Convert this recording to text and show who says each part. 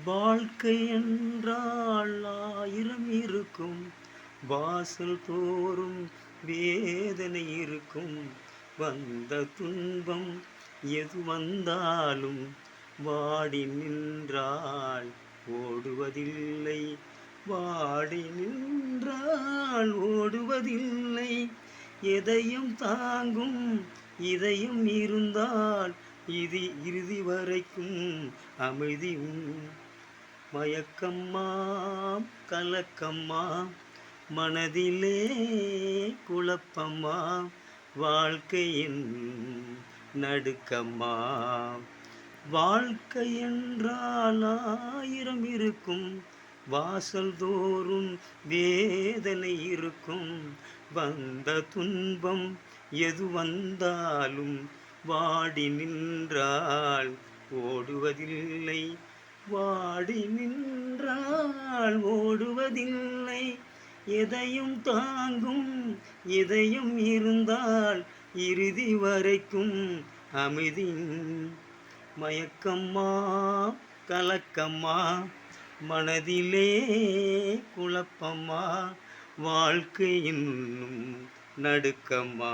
Speaker 1: வாழ்க்கை என்றால் ஆயிரம் இருக்கும், வாசல் தோறும் வேதனை இருக்கும். வந்த துன்பம் எது வந்தாலும் வாடி நின்றால் ஓடுவதில்லை, வாடி நின்றால் ஓடுவதில்லை. எதையும் தாங்கும் இதயம் இருந்தால் இது இறுதி வரைக்கும் அமைதி. மயக்கம்மா கலக்கம்மா மனதிலே குழப்பம்மா, வாழ்க்கையின் நடுக்கம்மா. வாழ்க்கை என்றால் ஆயிரம் இருக்கும், வாசல் தோறும் வேதனை இருக்கும். வந்த துன்பம் எது வந்தாலும் வாடி நின்றால் ஓடுவதில்லை, வாடி நின்றால் ஓடுவதில்லை. எதையும் தாங்கும் இதயம் இருந்தால் இறுதி வரைக்கும் அமைதி. மயக்கம்மா கலக்கம்மா மனதிலே குழப்பம்மா, வாழ்க்கையின் நடுக்கம்மா.